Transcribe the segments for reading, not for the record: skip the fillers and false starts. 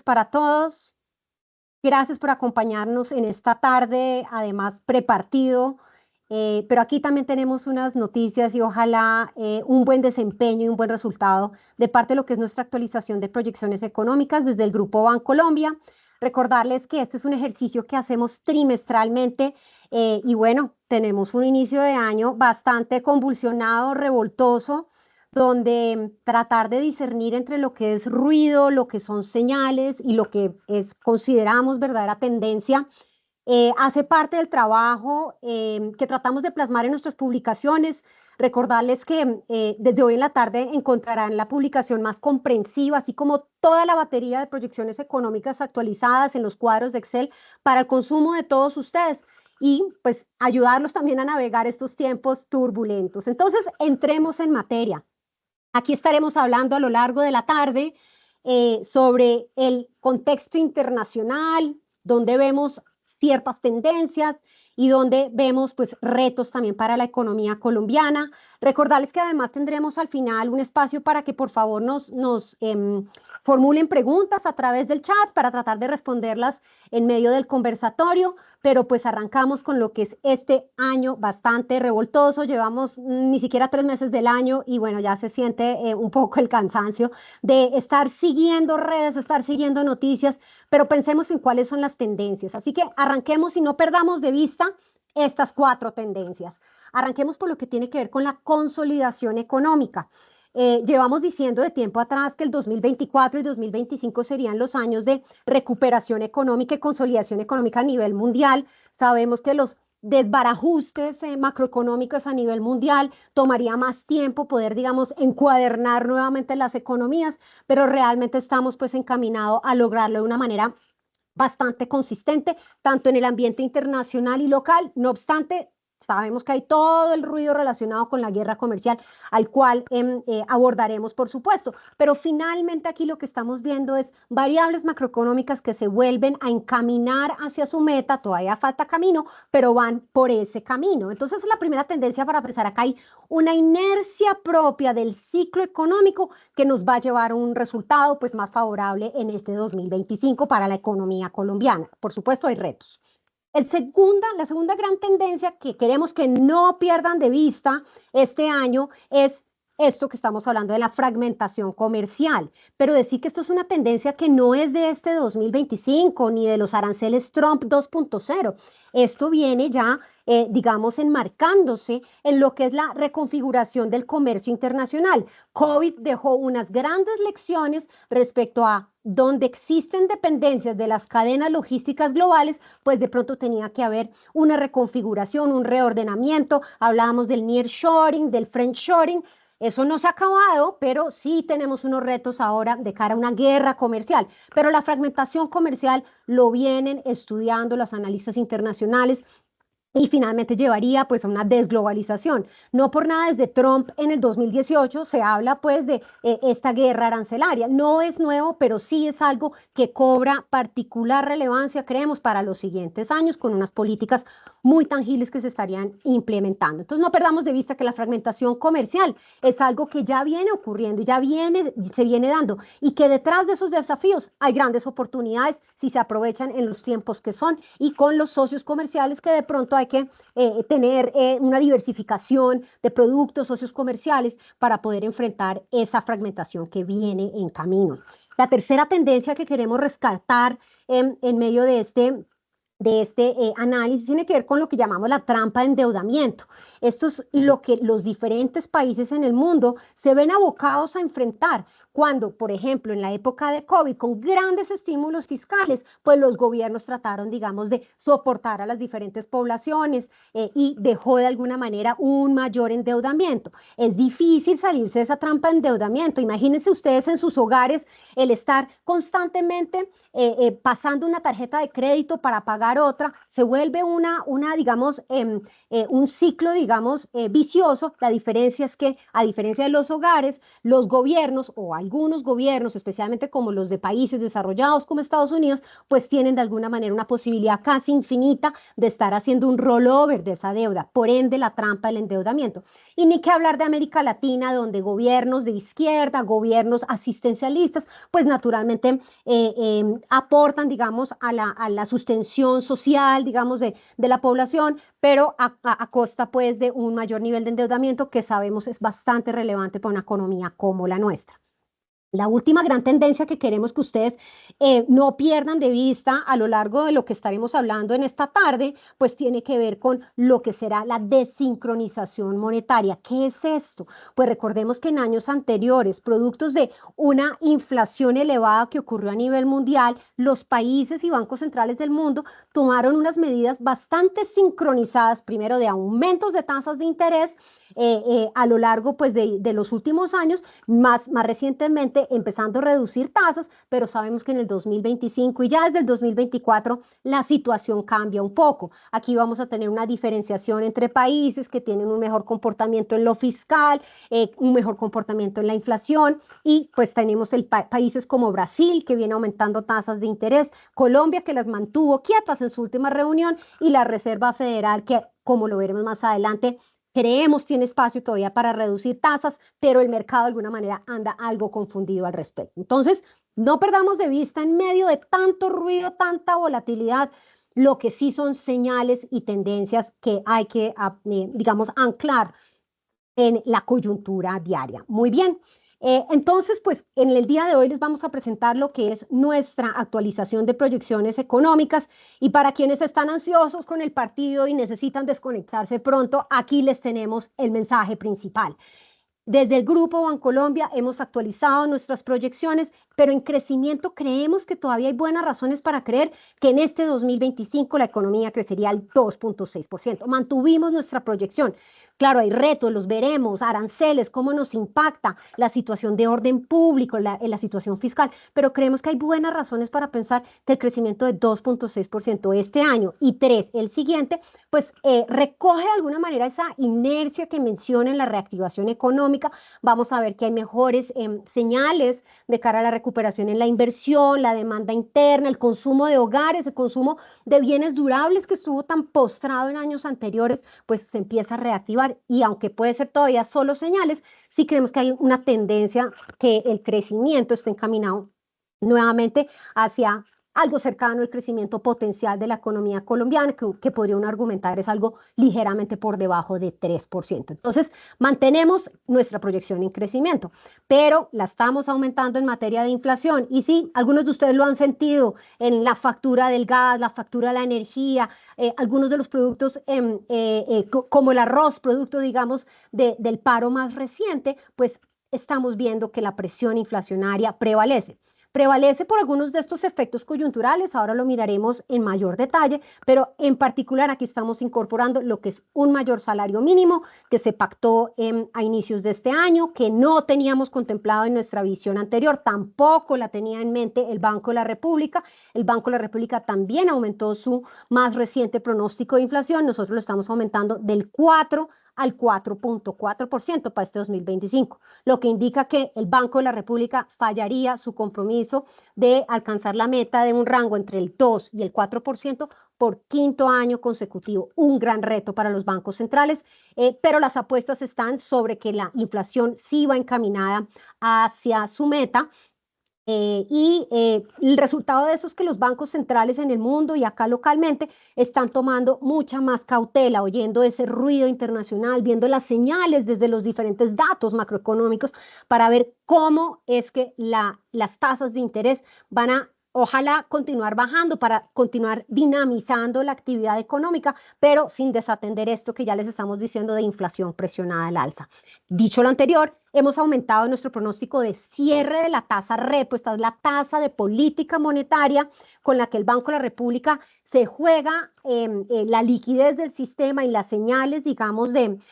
para todos. Gracias por acompañarnos en esta tarde, además prepartido, pero aquí también tenemos unas noticias y ojalá un buen desempeño y un buen resultado de parte de lo que es nuestra actualización de proyecciones económicas desde el Grupo Bancolombia. Recordarles que este es un ejercicio que hacemos trimestralmente y bueno, tenemos un inicio de año bastante convulsionado, revoltoso, donde tratar de discernir entre lo que es ruido, lo que son señales y lo que es, consideramos verdadera tendencia, hace parte del trabajo que tratamos de plasmar en nuestras publicaciones. Recordarles que desde hoy en la tarde encontrarán la publicación más comprensiva, así como toda la batería de proyecciones económicas actualizadas en los cuadros de Excel para el consumo de todos ustedes y pues ayudarlos también a navegar estos tiempos turbulentos. Entonces, entremos en materia. Aquí estaremos hablando a lo largo de la tarde sobre el contexto internacional, donde vemos ciertas tendencias y donde vemos pues retos también para la economía colombiana. Recordarles que además tendremos al final un espacio para que por favor nos formulen preguntas a través del chat para tratar de responderlas en medio del conversatorio, pero pues arrancamos con lo que es este año bastante revoltoso. Llevamos ni siquiera 3 meses del año y bueno, ya se siente un poco el cansancio de estar siguiendo redes, estar siguiendo noticias, pero pensemos en cuáles son las tendencias. Así que arranquemos y no perdamos de vista estas 4 tendencias. Arranquemos por lo que tiene que ver con la consolidación económica. Llevamos diciendo de tiempo atrás que el 2024 y 2025 serían los años de recuperación económica y consolidación económica a nivel mundial. Sabemos que los desbarajustes macroeconómicos a nivel mundial tomaría más tiempo poder, digamos, encuadernar nuevamente las economías, pero realmente estamos pues encaminados a lograrlo de una manera bastante consistente, tanto en el ambiente internacional y local. No obstante, sabemos que hay todo el ruido relacionado con la guerra comercial, al cual abordaremos, por supuesto. Pero finalmente aquí lo que estamos viendo es variables macroeconómicas que se vuelven a encaminar hacia su meta. Todavía falta camino, pero van por ese camino. Entonces, la primera tendencia para empezar acá hay una inercia propia del ciclo económico que nos va a llevar a un resultado pues, más favorable en este 2025 para la economía colombiana. Por supuesto, hay retos. La segunda gran tendencia que queremos que no pierdan de vista este año es esto que estamos hablando de la fragmentación comercial, pero decir que esto es una tendencia que no es de este 2025 ni de los aranceles Trump 2.0. Esto viene ya, digamos, enmarcándose en lo que es la reconfiguración del comercio internacional. COVID dejó unas grandes lecciones respecto a donde existen dependencias de las cadenas logísticas globales, pues de pronto tenía que haber una reconfiguración, un reordenamiento. Hablábamos del nearshoring, del friendshoring. Eso no se ha acabado, pero sí tenemos unos retos ahora de cara a una guerra comercial. Pero la fragmentación comercial lo vienen estudiando los analistas internacionales y finalmente llevaría pues a una desglobalización. No por nada desde Trump en el 2018 se habla pues de esta guerra arancelaria. No es nuevo, pero sí es algo que cobra particular relevancia, creemos, para los siguientes años con unas políticas muy tangibles que se estarían implementando. Entonces no perdamos de vista que la fragmentación comercial es algo que ya viene ocurriendo, se viene dando y que detrás de esos desafíos hay grandes oportunidades si se aprovechan en los tiempos que son y con los socios comerciales que de pronto hay que tener una diversificación de productos, socios comerciales para poder enfrentar esa fragmentación que viene en camino. La tercera tendencia que queremos rescatar en medio de este análisis tiene que ver con lo que llamamos la trampa de endeudamiento. Esto es lo que los diferentes países en el mundo se ven abocados a enfrentar cuando, por ejemplo, en la época de COVID, con grandes estímulos fiscales, pues los gobiernos trataron, digamos, de soportar a las diferentes poblaciones y dejó de alguna manera un mayor endeudamiento. Es difícil salirse de esa trampa de endeudamiento. Imagínense ustedes en sus hogares el estar constantemente pasando una tarjeta de crédito para pagar otra, se vuelve digamos, un ciclo, digamos, digamos, vicioso. La diferencia es que, a diferencia de los hogares, los gobiernos o algunos gobiernos, especialmente como los de países desarrollados como Estados Unidos, pues tienen de alguna manera una posibilidad casi infinita de estar haciendo un rollover de esa deuda, por ende la trampa del endeudamiento. Y ni que hablar de América Latina, donde gobiernos de izquierda, gobiernos asistencialistas, pues naturalmente aportan, digamos, a la sustención social, digamos, de la población, pero a costa, pues, de un mayor nivel de endeudamiento que sabemos es bastante relevante para una economía como la nuestra. La última gran tendencia que queremos que ustedes no pierdan de vista a lo largo de lo que estaremos hablando en esta tarde, pues tiene que ver con lo que será la desincronización monetaria. ¿Qué es esto? Pues recordemos que en años anteriores, productos de una inflación elevada que ocurrió a nivel mundial, los países y bancos centrales del mundo tomaron unas medidas bastante sincronizadas, primero de aumentos de tasas de interés a lo largo pues, de los últimos años, más recientemente empezando a reducir tasas, pero sabemos que en el 2025 y ya desde el 2024 la situación cambia un poco. Aquí vamos a tener una diferenciación entre países que tienen un mejor comportamiento en lo fiscal, un mejor comportamiento en la inflación y pues tenemos países como Brasil que viene aumentando tasas de interés, Colombia que las mantuvo quietas en su última reunión y la Reserva Federal que, como lo veremos más adelante, creemos tiene espacio todavía para reducir tasas, pero el mercado de alguna manera anda algo confundido al respecto. Entonces, no perdamos de vista en medio de tanto ruido, tanta volatilidad, lo que sí son señales y tendencias que hay que, digamos, anclar en la coyuntura diaria. Muy bien. Entonces, pues en el día de hoy les vamos a presentar lo que es nuestra actualización de proyecciones económicas y para quienes están ansiosos con el partido y necesitan desconectarse pronto, aquí les tenemos el mensaje principal. Desde el Grupo Bancolombia hemos actualizado nuestras proyecciones, pero en crecimiento creemos que todavía hay buenas razones para creer que en este 2025 la economía crecería al 2.6%. Mantuvimos nuestra proyección. Claro, hay retos, los veremos, aranceles, cómo nos impacta la situación de orden público, la situación fiscal, pero creemos que hay buenas razones para pensar que el crecimiento de 2.6% este año y 3 el siguiente, pues recoge de alguna manera esa inercia que menciona en la reactivación económica. Vamos a ver que hay mejores señales de cara a la recuperación en la inversión, la demanda interna, el consumo de hogares, el consumo de bienes durables que estuvo tan postrado en años anteriores, pues se empieza a reactivar y aunque puede ser todavía solo señales, sí creemos que hay una tendencia que el crecimiento esté encaminado nuevamente hacia algo cercano al crecimiento potencial de la economía colombiana, que podría uno argumentar es algo ligeramente por debajo de 3%. Entonces, mantenemos nuestra proyección en crecimiento, pero la estamos aumentando en materia de inflación. Y sí, algunos de ustedes lo han sentido en la factura del gas, la factura de la energía, algunos de los productos como el arroz, producto, digamos, del paro más reciente, pues estamos viendo que la presión inflacionaria prevalece. Prevalece por algunos de estos efectos coyunturales, ahora lo miraremos en mayor detalle, pero en particular aquí estamos incorporando lo que es un mayor salario mínimo que se pactó a inicios de este año, que no teníamos contemplado en nuestra visión anterior, tampoco la tenía en mente el Banco de la República. El Banco de la República también aumentó su más reciente pronóstico de inflación, nosotros lo estamos aumentando del 4 al 4.4% para este 2025, lo que indica que el Banco de la República fallaría su compromiso de alcanzar la meta de un rango entre el 2 y el 4% por quinto año consecutivo. Un gran reto para los bancos centrales, pero las apuestas están sobre que la inflación sí va encaminada hacia su meta. El resultado de eso es que los bancos centrales en el mundo y acá localmente están tomando mucha más cautela, oyendo ese ruido internacional, viendo las señales desde los diferentes datos macroeconómicos para ver cómo es que las tasas de interés van a, ojalá, continuar bajando para continuar dinamizando la actividad económica, pero sin desatender esto que ya les estamos diciendo de inflación presionada al alza. Dicho lo anterior, hemos aumentado nuestro pronóstico de cierre de la tasa repo, esta es la tasa de política monetaria con la que el Banco de la República se juega la liquidez del sistema y las señales, digamos,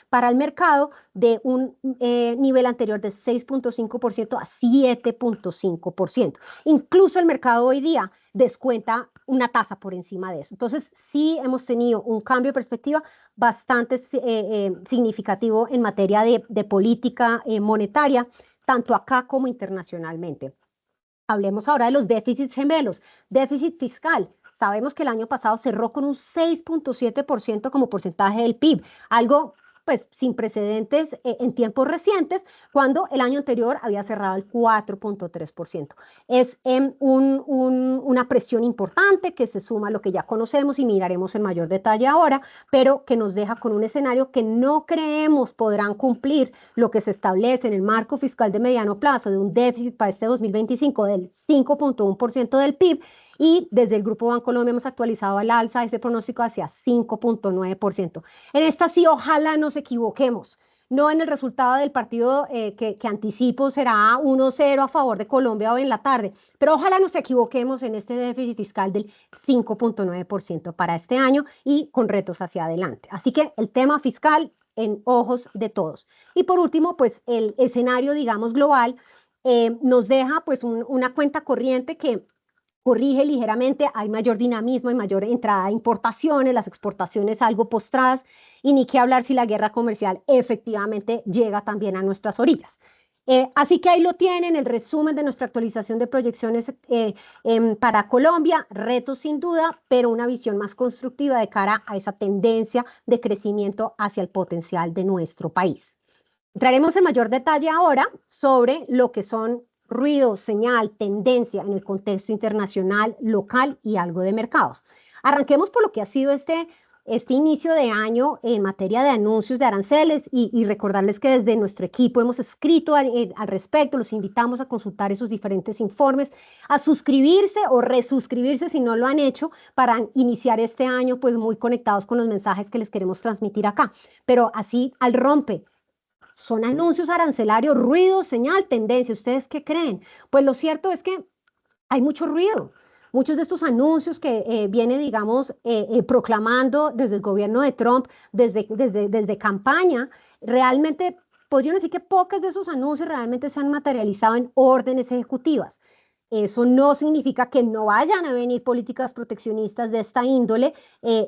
para el mercado de un nivel anterior de 6.5% a 7.5%. Incluso el mercado hoy día descuenta una tasa por encima de eso. Entonces, sí hemos tenido un cambio de perspectiva bastante significativo en materia de política monetaria, tanto acá como internacionalmente. Hablemos ahora de los déficits gemelos. Déficit fiscal. Sabemos que el año pasado cerró con un 6.7% como porcentaje del PIB, algo pues sin precedentes en tiempos recientes, cuando el año anterior había cerrado el 4.3%. Es una presión importante que se suma a lo que ya conocemos y miraremos en mayor detalle ahora, pero que nos deja con un escenario que no creemos podrán cumplir lo que se establece en el marco fiscal de mediano plazo de un déficit para este 2025 del 5.1% del PIB, y desde el Grupo Bancolombia hemos actualizado al alza ese pronóstico hacia 5.9%. En esta sí, ojalá nos equivoquemos. No en el resultado del partido que anticipo será 1-0 a favor de Colombia hoy en la tarde, pero ojalá nos equivoquemos en este déficit fiscal del 5.9% para este año y con retos hacia adelante. Así que el tema fiscal en ojos de todos. Y por último, pues el escenario, digamos, global nos deja pues una cuenta corriente que corrige ligeramente, hay mayor dinamismo, hay mayor entrada de importaciones, las exportaciones algo postradas, y ni qué hablar si la guerra comercial efectivamente llega también a nuestras orillas. Así que ahí lo tienen, el resumen de nuestra actualización de proyecciones para Colombia, retos sin duda, pero una visión más constructiva de cara a esa tendencia de crecimiento hacia el potencial de nuestro país. Entraremos en mayor detalle ahora sobre lo que son ruido, señal, tendencia en el contexto internacional, local y algo de mercados. Arranquemos por lo que ha sido este inicio de año en materia de anuncios de aranceles y recordarles que desde nuestro equipo hemos escrito al respecto, los invitamos a consultar esos diferentes informes, a suscribirse o resuscribirse si no lo han hecho para iniciar este año pues muy conectados con los mensajes que les queremos transmitir acá. Pero así al rompe. Son anuncios arancelarios, ruido, señal, tendencia. ¿Ustedes qué creen? Pues lo cierto es que hay mucho ruido. Muchos de estos anuncios que viene, digamos, proclamando desde el gobierno de Trump, desde campaña, realmente podrían decir que pocos de esos anuncios realmente se han materializado en órdenes ejecutivas. Eso no significa que no vayan a venir políticas proteccionistas de esta índole,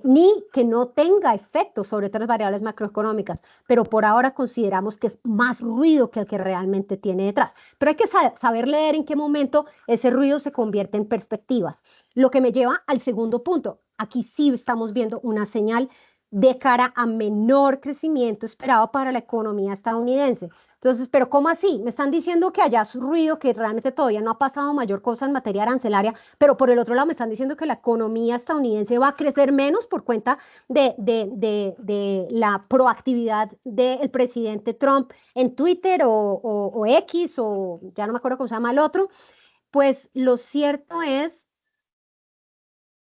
ni que no tenga efectos sobre otras variables macroeconómicas, pero por ahora consideramos que es más ruido que el que realmente tiene detrás. Pero hay que saber leer en qué momento ese ruido se convierte en perspectivas. Lo que me lleva al segundo punto. Aquí sí estamos viendo una señal de cara a menor crecimiento esperado para la economía estadounidense. Entonces, pero ¿cómo así? Me están diciendo que allá es ruido, que realmente todavía no ha pasado mayor cosa en materia arancelaria, pero por el otro lado me están diciendo que la economía estadounidense va a crecer menos por cuenta de la proactividad del presidente Trump en Twitter o X, o ya no me acuerdo cómo se llama el otro. Pues lo cierto es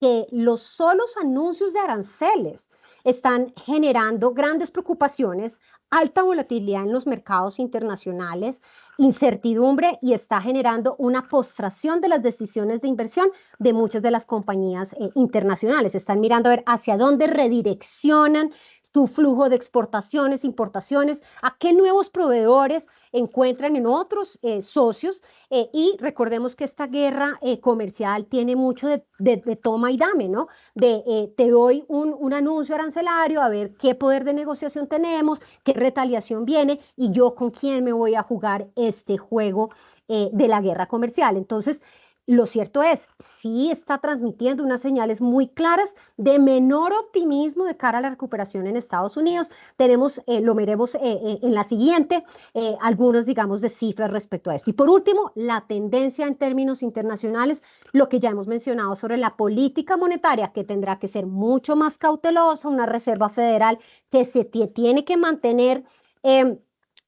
que los solos anuncios de aranceles están generando grandes preocupaciones, alta volatilidad en los mercados internacionales, incertidumbre, y está generando una postración de las decisiones de inversión de muchas de las compañías internacionales. Están mirando a ver hacia dónde redireccionan su flujo de exportaciones, importaciones, a qué nuevos proveedores encuentran en otros socios, y recordemos que esta guerra comercial tiene mucho de toma y dame, ¿no? Te doy un anuncio arancelario, a ver qué poder de negociación tenemos, qué retaliación viene y yo con quién me voy a jugar este juego de la guerra comercial. Entonces, lo cierto es, sí está transmitiendo unas señales muy claras de menor optimismo de cara a la recuperación en Estados Unidos. Tenemos, lo veremos en la siguiente, algunos, digamos, de cifras respecto a esto. Y por último, la tendencia en términos internacionales, lo que ya hemos mencionado sobre la política monetaria, que tendrá que ser mucho más cautelosa, una Reserva Federal que se tiene que mantener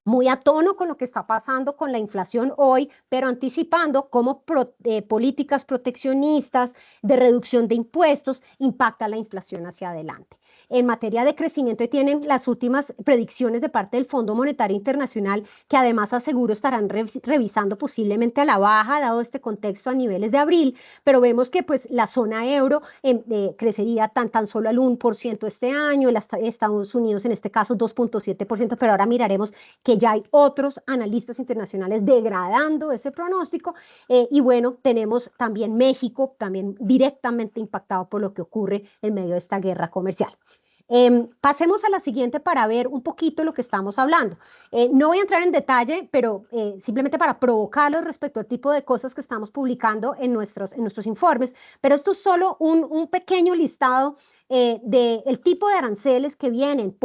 muy a tono con lo que está pasando con la inflación hoy, pero anticipando cómo políticas proteccionistas de reducción de impuestos impacta la inflación hacia adelante. en materia de crecimiento y tienen las últimas predicciones de parte del Fondo Monetario Internacional, que además aseguro estarán revisando posiblemente a la baja, dado este contexto a niveles de abril, pero vemos que pues la zona euro crecería tan solo al 1% este año, Estados Unidos en este caso 2,7%, pero ahora miraremos que ya hay otros analistas internacionales degradando ese pronóstico, y bueno, tenemos también México, también directamente impactado por lo que ocurre en medio de esta guerra comercial. Pasemos a la siguiente para ver un poquito lo que estamos hablando. No voy a entrar en detalle, pero simplemente para provocarlos respecto al tipo de cosas que estamos publicando en nuestros informes, pero esto es solo un pequeño listado del tipo de aranceles que vienen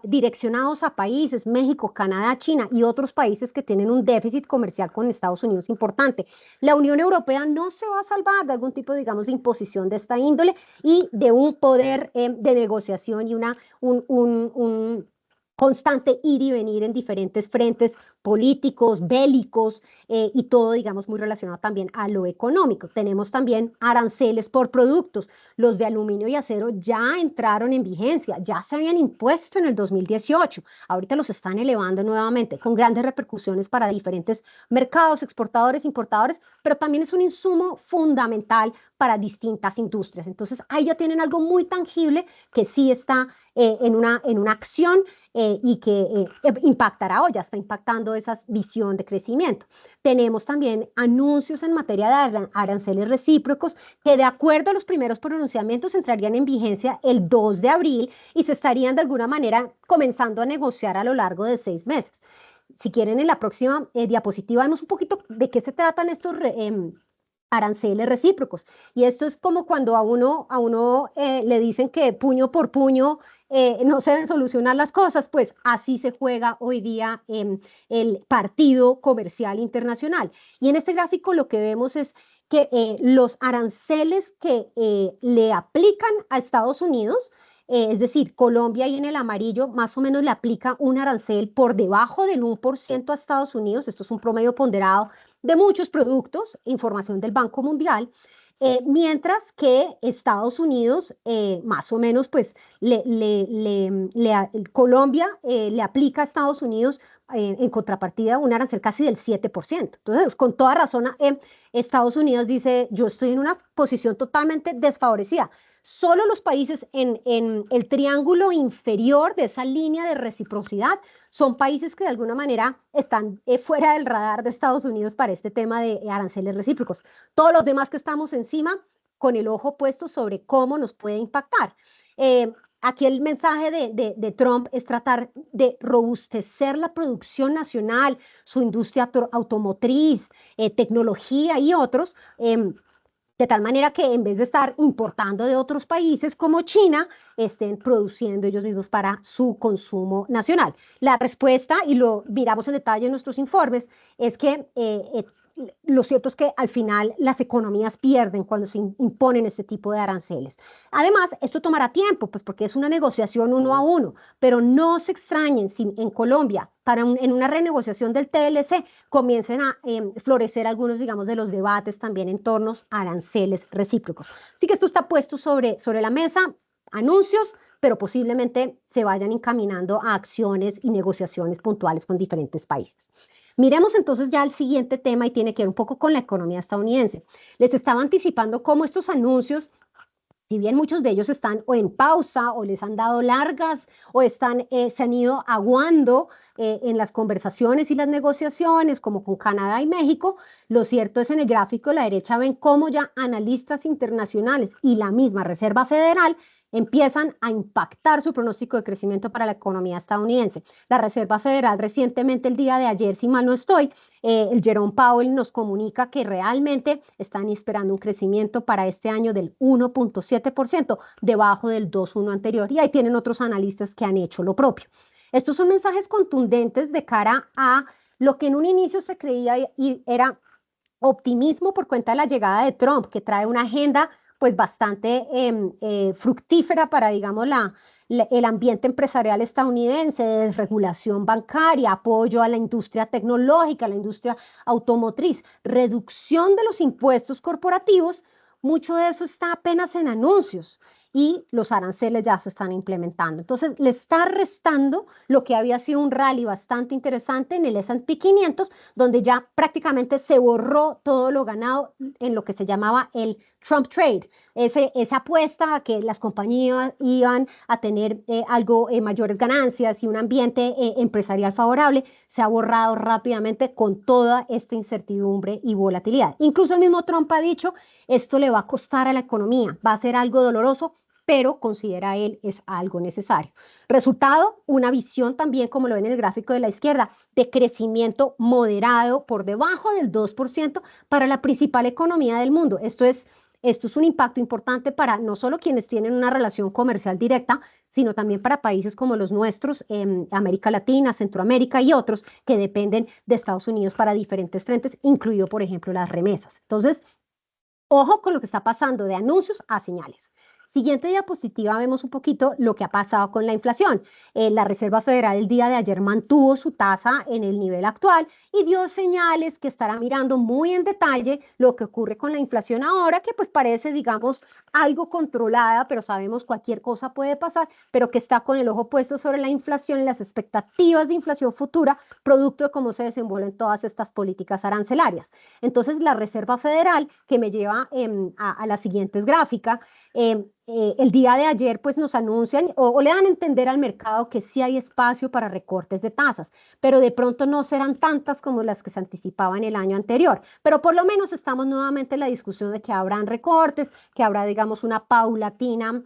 direccionados a países, México, Canadá, China y otros países que tienen un déficit comercial con Estados Unidos importante. La Unión Europea no se va a salvar de algún tipo, digamos, de imposición de esta índole y de un poder de negociación y un constante ir y venir en diferentes frentes políticos, bélicos, y todo, digamos, muy relacionado también a lo económico. Tenemos también aranceles por productos. Los de aluminio y acero ya entraron en vigencia, ya se habían impuesto en el 2018. Ahorita los están elevando nuevamente con grandes repercusiones para diferentes mercados, exportadores, importadores, pero también es un insumo fundamental para distintas industrias. Entonces, ahí ya tienen algo muy tangible que sí está en una acción, y que impactará o ya está impactando esa visión de crecimiento. Tenemos también anuncios en materia de aranceles recíprocos que, de acuerdo a los primeros pronunciamientos, entrarían en vigencia el 2 de abril y se estarían de alguna manera comenzando a negociar a lo largo de 6 meses. Si quieren, en la próxima diapositiva vemos un poquito de qué se tratan estos aranceles recíprocos. Y esto es como cuando a uno le dicen que puño por puño no se deben solucionar las cosas, pues así se juega hoy día el partido comercial internacional. Y en este gráfico lo que vemos es que los aranceles que le aplican a Estados Unidos, es decir, Colombia, y en el amarillo más o menos le aplica un arancel por debajo del 1% a Estados Unidos. Esto es un promedio ponderado de muchos productos, información del Banco Mundial, mientras que Estados Unidos, más o menos, pues Colombia le aplica a Estados Unidos en contrapartida un arancel casi del 7%. Entonces, con toda razón, Estados Unidos dice, yo estoy en una posición totalmente desfavorecida. Solo los países en el triángulo inferior de esa línea de reciprocidad son países que de alguna manera están fuera del radar de Estados Unidos para este tema de aranceles recíprocos. Todos los demás que estamos encima, con el ojo puesto sobre cómo nos puede impactar. Aquí el mensaje de Trump es tratar de robustecer la producción nacional, su industria automotriz, tecnología y otros, de tal manera que en vez de estar importando de otros países como China, estén produciendo ellos mismos para su consumo nacional. La respuesta, y lo miramos en detalle en nuestros informes, es que lo cierto es que al final las economías pierden cuando se imponen este tipo de aranceles. Además, esto tomará tiempo, pues porque es una negociación uno a uno, pero no se extrañen si en Colombia, en una renegociación del TLC, comiencen a florecer algunos, digamos, de los debates también en torno a aranceles recíprocos. Así que esto está puesto sobre la mesa, anuncios, pero posiblemente se vayan encaminando a acciones y negociaciones puntuales con diferentes países. Miremos entonces ya el siguiente tema y tiene que ver un poco con la economía estadounidense. Les estaba anticipando cómo estos anuncios, si bien muchos de ellos están o en pausa o les han dado largas o se han ido aguando en las conversaciones y las negociaciones, como con Canadá y México, lo cierto es en el gráfico a la derecha ven cómo ya analistas internacionales y la misma Reserva Federal empiezan a impactar su pronóstico de crecimiento para la economía estadounidense. La Reserva Federal recientemente, el día de ayer, si mal no estoy, el Jerome Powell nos comunica que realmente están esperando un crecimiento para este año del 1,7%, debajo del 2,1% anterior. Y ahí tienen otros analistas que han hecho lo propio. Estos son mensajes contundentes de cara a lo que en un inicio se creía y era optimismo por cuenta de la llegada de Trump, que trae una agenda pues bastante fructífera para, digamos, el ambiente empresarial estadounidense, de desregulación bancaria, apoyo a la industria tecnológica, a la industria automotriz, reducción de los impuestos corporativos. Mucho de eso está apenas en anuncios. y los aranceles ya se están implementando. Entonces, le está restando lo que había sido un rally bastante interesante en el S&P 500, donde ya prácticamente se borró todo lo ganado en lo que se llamaba el Trump Trade, esa apuesta a que las compañías iban a tener mayores ganancias y un ambiente empresarial favorable, se ha borrado rápidamente con toda esta incertidumbre y volatilidad. Incluso el mismo Trump ha dicho, esto le va a costar a la economía, va a ser algo doloroso, pero considera él es algo necesario. Resultado, una visión también, como lo ven en el gráfico de la izquierda, de crecimiento moderado por debajo del 2% para la principal economía del mundo. Esto es un impacto importante para no solo quienes tienen una relación comercial directa, sino también para países como los nuestros, América Latina, Centroamérica y otros que dependen de Estados Unidos para diferentes frentes, incluido, por ejemplo, las remesas. Entonces, ojo con lo que está pasando de anuncios a señales. Siguiente diapositiva, vemos un poquito lo que ha pasado con la inflación. La Reserva Federal el día de ayer mantuvo su tasa en el nivel actual y dio señales que estará mirando muy en detalle lo que ocurre con la inflación ahora, que pues parece, digamos, algo controlada, pero sabemos cualquier cosa puede pasar, pero que está con el ojo puesto sobre la inflación y las expectativas de inflación futura, producto de cómo se desenvuelven todas estas políticas arancelarias. Entonces, la Reserva Federal, que me lleva a las siguientes gráficas, el día de ayer pues nos anuncian o le dan a entender al mercado que sí hay espacio para recortes de tasas, pero de pronto no serán tantas como las que se anticipaban el año anterior. Pero por lo menos estamos nuevamente en la discusión de que habrán recortes, que habrá, digamos, una paulatina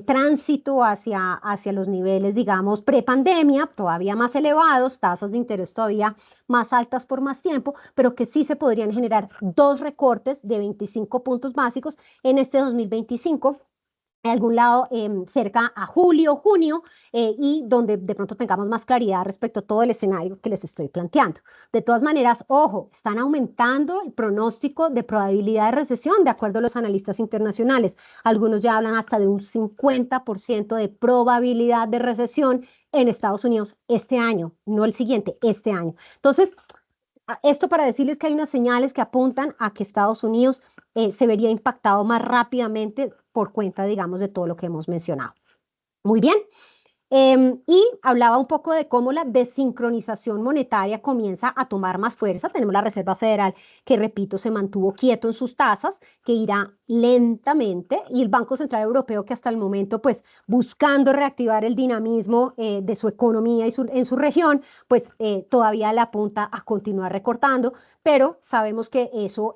tránsito hacia los niveles, digamos, prepandemia, todavía más elevados, tasas de interés todavía más altas por más tiempo, pero que sí se podrían generar dos recortes de 25 puntos básicos en este 2025 en algún lado cerca a julio, junio, y donde de pronto tengamos más claridad respecto a todo el escenario que les estoy planteando. De todas maneras, ojo, están aumentando el pronóstico de probabilidad de recesión de acuerdo a los analistas internacionales. Algunos ya hablan hasta de un 50% de probabilidad de recesión en Estados Unidos este año, no el siguiente, este año. Entonces, esto para decirles que hay unas señales que apuntan a que Estados Unidos se vería impactado más rápidamente por cuenta, digamos, de todo lo que hemos mencionado. Muy bien. Y hablaba un poco de cómo la desincronización monetaria comienza a tomar más fuerza. Tenemos la Reserva Federal que, repito, se mantuvo quieto en sus tasas, que irá lentamente, y el Banco Central Europeo que hasta el momento, pues, buscando reactivar el dinamismo de su economía y en su región, pues todavía le apunta a continuar recortando, pero sabemos que eso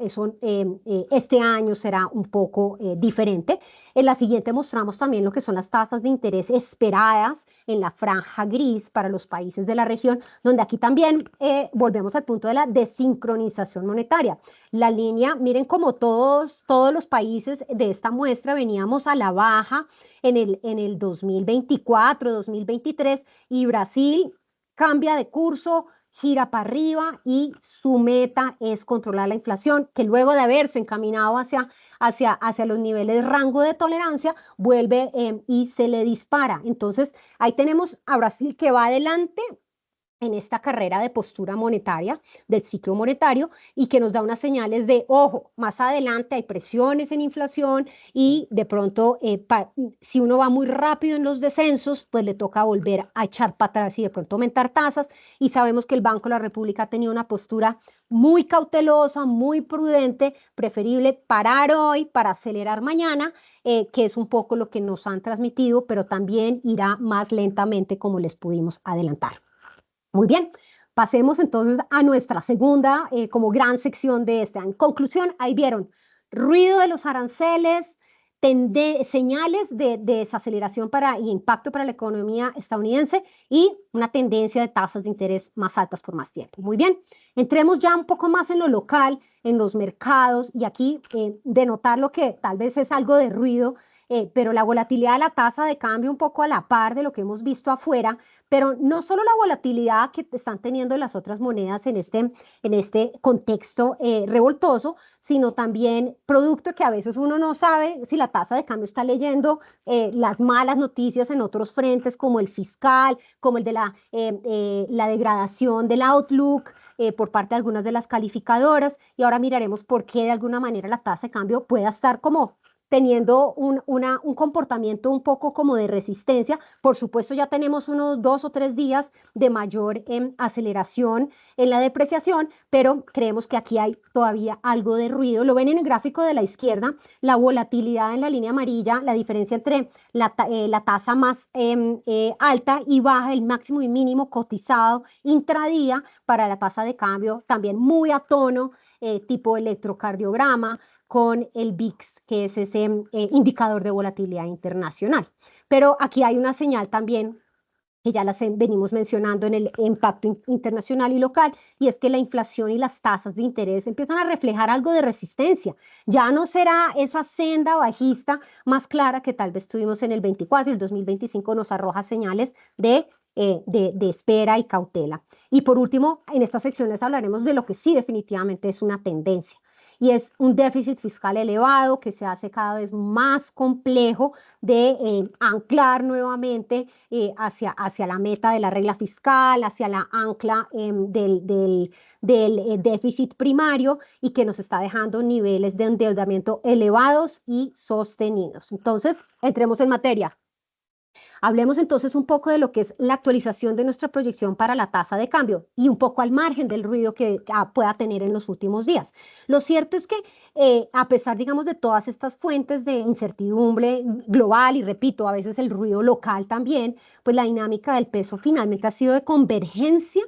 este año será un poco diferente. En la siguiente mostramos también lo que son las tasas de interés esperadas en la franja gris para los países de la región, donde aquí también volvemos al punto de la desincronización monetaria. La línea, miren como todos los países de esta muestra veníamos a la baja en el 2024, 2023 y Brasil cambia de curso, gira para arriba y su meta es controlar la inflación, que luego de haberse encaminado hacia los niveles de rango de tolerancia, vuelve y se le dispara. Entonces, ahí tenemos a Brasil que va adelante en esta carrera de postura monetaria, del ciclo monetario, y que nos da unas señales de, ojo, más adelante hay presiones en inflación y de pronto, si uno va muy rápido en los descensos, pues le toca volver a echar para atrás y de pronto aumentar tasas. Y sabemos que el Banco de la República ha tenido una postura muy cautelosa, muy prudente, preferible parar hoy para acelerar mañana, que es un poco lo que nos han transmitido, pero también irá más lentamente como les pudimos adelantar. Muy bien, pasemos entonces a nuestra segunda como gran sección de esta. En conclusión, ahí vieron ruido de los aranceles, señales de desaceleración y impacto para la economía estadounidense y una tendencia de tasas de interés más altas por más tiempo. Muy bien, entremos ya un poco más en lo local, en los mercados y aquí denotar lo que tal vez es algo de ruido, pero la volatilidad de la tasa de cambio un poco a la par de lo que hemos visto afuera, pero no solo la volatilidad que están teniendo las otras monedas en este contexto revoltoso, sino también producto que a veces uno no sabe si la tasa de cambio está leyendo las malas noticias en otros frentes, como el fiscal, como el de la degradación del outlook por parte de algunas de las calificadoras. Y ahora miraremos por qué de alguna manera la tasa de cambio pueda estar como teniendo un comportamiento un poco como de resistencia. Por supuesto, ya tenemos unos 2 o 3 días de mayor aceleración en la depreciación, pero creemos que aquí hay todavía algo de ruido. Lo ven en el gráfico de la izquierda, la volatilidad en la línea amarilla, la diferencia entre la tasa más alta y baja, el máximo y mínimo cotizado intradía para la tasa de cambio, también muy a tono, tipo electrocardiograma, con el VIX, que es ese indicador de volatilidad internacional. Pero aquí hay una señal también que ya las venimos mencionando en el impacto internacional y local, y es que la inflación y las tasas de interés empiezan a reflejar algo de resistencia. Ya no será esa senda bajista más clara que tal vez tuvimos en el 24, y el 2025 nos arroja señales de espera y cautela. Y por último, en estas secciones hablaremos de lo que sí definitivamente es una tendencia, y es un déficit fiscal elevado que se hace cada vez más complejo de anclar nuevamente hacia la meta de la regla fiscal, hacia la ancla del déficit primario, y que nos está dejando niveles de endeudamiento elevados y sostenidos. Entonces, entremos en materia. Hablemos entonces un poco de lo que es la actualización de nuestra proyección para la tasa de cambio y un poco al margen del ruido que pueda tener en los últimos días. Lo cierto es que a pesar, digamos, de todas estas fuentes de incertidumbre global y, repito, a veces el ruido local también, pues la dinámica del peso finalmente ha sido de convergencia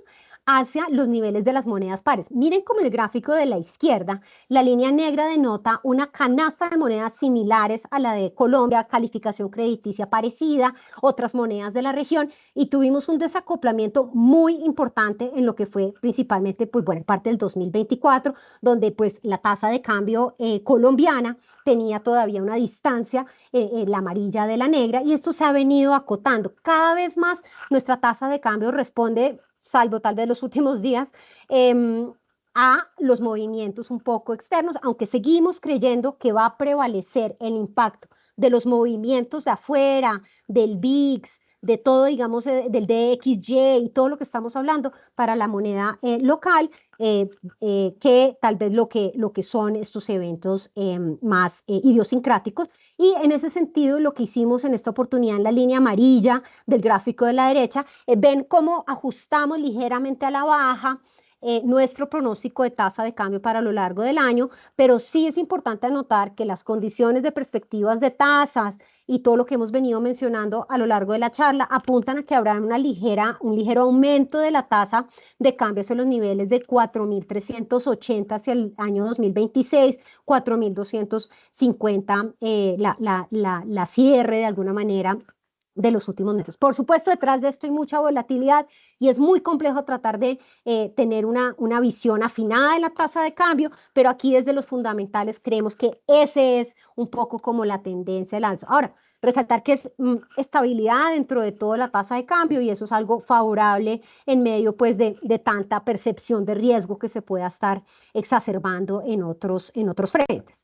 hacia los niveles de las monedas pares. Miren como el gráfico de la izquierda, la línea negra denota una canasta de monedas similares a la de Colombia, calificación crediticia parecida, otras monedas de la región, y tuvimos un desacoplamiento muy importante en lo que fue principalmente, pues buena parte del 2024, donde pues la tasa de cambio colombiana tenía todavía una distancia, la amarilla de la negra, y esto se ha venido acotando. Cada vez más nuestra tasa de cambio responde, salvo tal vez los últimos días, a los movimientos un poco externos, aunque seguimos creyendo que va a prevalecer el impacto de los movimientos de afuera, del VIX, de todo, digamos, del DXY y todo lo que estamos hablando para la moneda local, que tal vez lo que son estos eventos más idiosincráticos. Y en ese sentido, lo que hicimos en esta oportunidad en la línea amarilla del gráfico de la derecha, ven cómo ajustamos ligeramente a la baja nuestro pronóstico de tasa de cambio para lo largo del año, pero sí es importante anotar que las condiciones de perspectivas de tasas y todo lo que hemos venido mencionando a lo largo de la charla apuntan a que habrá un ligero aumento de la tasa de cambio hacia los niveles de 4.380 hacia el año 2026, 4.250 la cierre de alguna manera de los últimos meses. Por supuesto, detrás de esto hay mucha volatilidad y es muy complejo tratar de tener una visión afinada de la tasa de cambio, pero aquí desde los fundamentales creemos que ese es un poco como la tendencia del alza. Ahora, resaltar que es estabilidad dentro de toda la tasa de cambio, y eso es algo favorable en medio pues de tanta percepción de riesgo que se pueda estar exacerbando en otros frentes.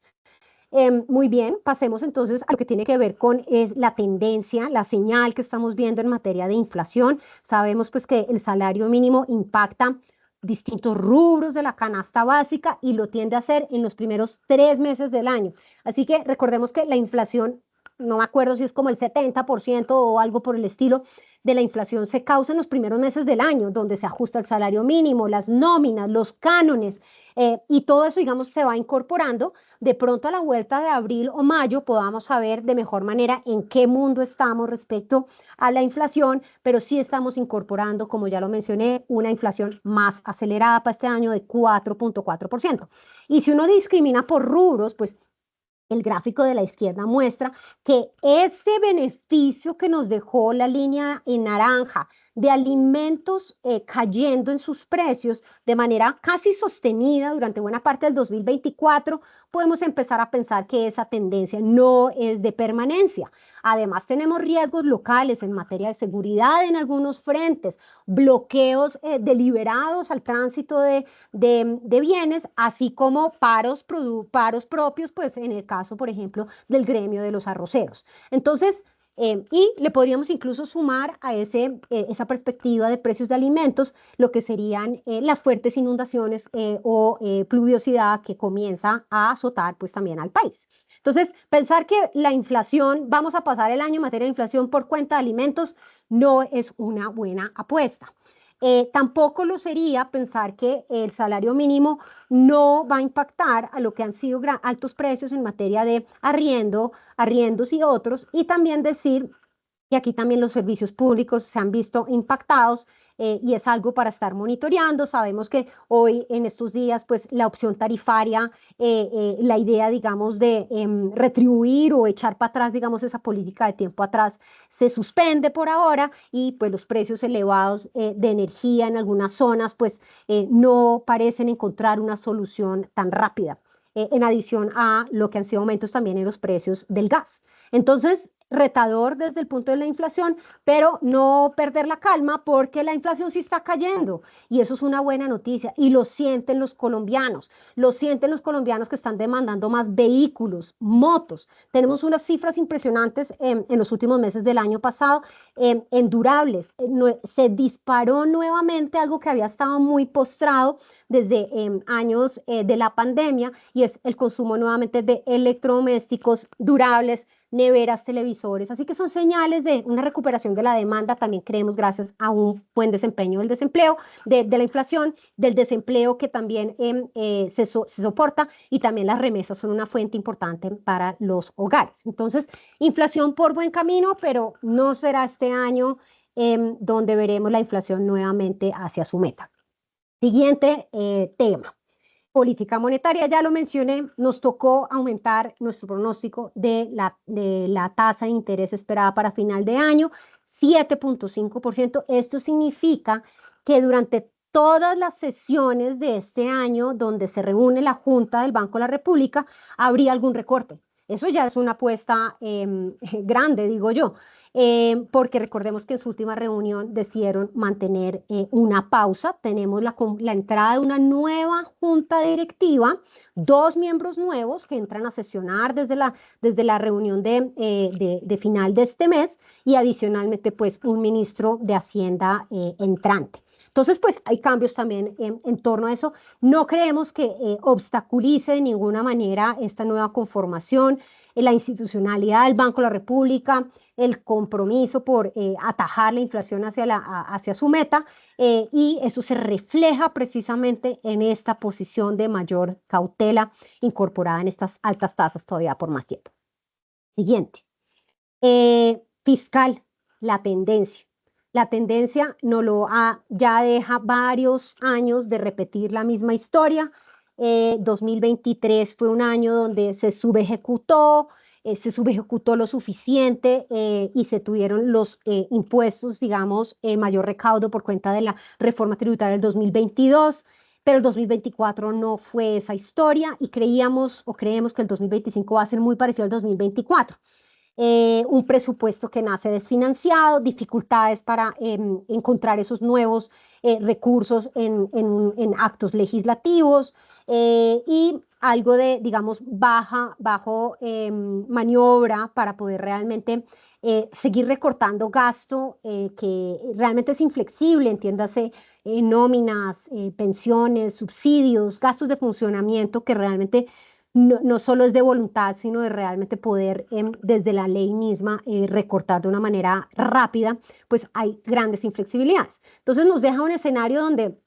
Muy bien, pasemos entonces a lo que tiene que ver con es la tendencia, la señal que estamos viendo en materia de inflación. Sabemos pues que el salario mínimo impacta distintos rubros de la canasta básica y lo tiende a hacer en los primeros 3 meses del año. Así que recordemos que la inflación, no me acuerdo si es como el 70% o algo por el estilo, de la inflación se causa en los primeros meses del año, donde se ajusta el salario mínimo, las nóminas, los cánones, y todo eso, digamos, se va incorporando. De pronto a la vuelta de abril o mayo podamos saber de mejor manera en qué mundo estamos respecto a la inflación, pero sí estamos incorporando, como ya lo mencioné, una inflación más acelerada para este año de 4.4%. Y si uno discrimina por rubros, pues el gráfico de la izquierda muestra que ese beneficio que nos dejó la línea en naranja de alimentos cayendo en sus precios de manera casi sostenida durante buena parte del 2024, podemos empezar a pensar que esa tendencia no es de permanencia. Además, tenemos riesgos locales en materia de seguridad en algunos frentes, bloqueos deliberados al tránsito de bienes, así como paros propios, pues en el caso, por ejemplo, del gremio de los arroceros. Entonces, y le podríamos incluso sumar a esa perspectiva de precios de alimentos lo que serían las fuertes inundaciones o pluviosidad que comienza a azotar pues también al país. Entonces, pensar que la inflación, vamos a pasar el año en materia de inflación por cuenta de alimentos, no es una buena apuesta. Tampoco lo sería pensar que el salario mínimo no va a impactar a lo que han sido altos precios en materia de arriendos y otros, y también decir y aquí también los servicios públicos se han visto impactados y es algo para estar monitoreando. Sabemos que hoy, en estos días, pues la opción tarifaria, la idea, digamos, de retribuir o echar para atrás, digamos, esa política de tiempo atrás, se suspende por ahora y pues los precios elevados de energía en algunas zonas, pues no parecen encontrar una solución tan rápida. En adición a lo que han sido aumentos también en los precios del gas. Entonces, retador desde el punto de la inflación, pero no perder la calma porque la inflación sí está cayendo y eso es una buena noticia y lo sienten los colombianos que están demandando más vehículos, motos. Tenemos unas cifras impresionantes en los últimos meses del año pasado en durables. Se disparó nuevamente algo que había estado muy postrado desde años de la pandemia y es el consumo nuevamente de electrodomésticos durables, neveras, televisores. Así que son señales de una recuperación de la demanda, también creemos gracias a un buen desempeño del desempleo, de la inflación, del desempleo que también se soporta y también las remesas son una fuente importante para los hogares. Entonces, inflación por buen camino, pero no será este año donde veremos la inflación nuevamente hacia su meta. Siguiente tema. Política monetaria, ya lo mencioné, nos tocó aumentar nuestro pronóstico de la tasa de interés esperada para final de año, 7.5%. Esto significa que durante todas las sesiones de este año, donde se reúne la Junta del Banco de la República, habría algún recorte. Eso ya es una apuesta grande, digo yo, porque recordemos que en su última reunión decidieron mantener una pausa. Tenemos la entrada de una nueva junta directiva, dos miembros nuevos que entran a sesionar desde la reunión de final de este mes y adicionalmente pues un ministro de Hacienda entrante. Entonces, pues hay cambios también en torno a eso. No creemos que obstaculice de ninguna manera esta nueva conformación, la institucionalidad del Banco de la República, el compromiso por atajar la inflación hacia su meta, y eso se refleja precisamente en esta posición de mayor cautela incorporada en estas altas tasas todavía por más tiempo. Siguiente. Fiscal, la tendencia. La tendencia ya deja varios años de repetir la misma historia. 2023 fue un año donde se subejecutó lo suficiente y se tuvieron los impuestos, digamos, mayor recaudo por cuenta de la reforma tributaria del 2022. Pero el 2024 no fue esa historia y creemos que el 2025 va a ser muy parecido al 2024. Un presupuesto que nace desfinanciado, dificultades para encontrar esos nuevos recursos en actos legislativos y algo de, digamos, bajo maniobra para poder realmente seguir recortando gasto que realmente es inflexible, entiéndase, nóminas, pensiones, subsidios, gastos de funcionamiento que realmente no solo es de voluntad, sino de realmente poder desde la ley misma recortar de una manera rápida, pues hay grandes inflexibilidades. Entonces nos deja un escenario donde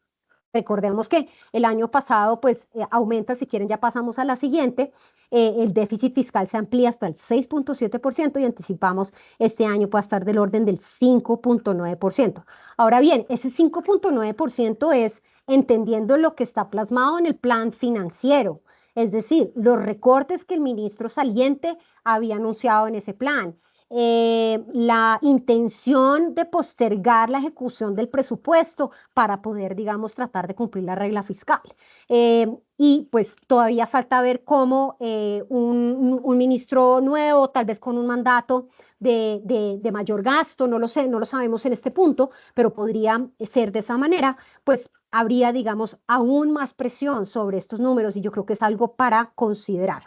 recordemos que el año pasado pues aumenta, si quieren ya pasamos a la siguiente, el déficit fiscal se amplía hasta el 6.7% y anticipamos este año puede estar del orden del 5.9%. Ahora bien, ese 5.9% es entendiendo lo que está plasmado en el plan financiero, es decir, los recortes que el ministro saliente había anunciado en ese plan, la intención de postergar la ejecución del presupuesto para poder, digamos, tratar de cumplir la regla fiscal. Y pues todavía falta ver cómo un ministro nuevo, tal vez con un mandato de mayor gasto, no lo sé, no lo sabemos en este punto, pero podría ser de esa manera, pues habría, digamos, aún más presión sobre estos números y yo creo que es algo para considerar.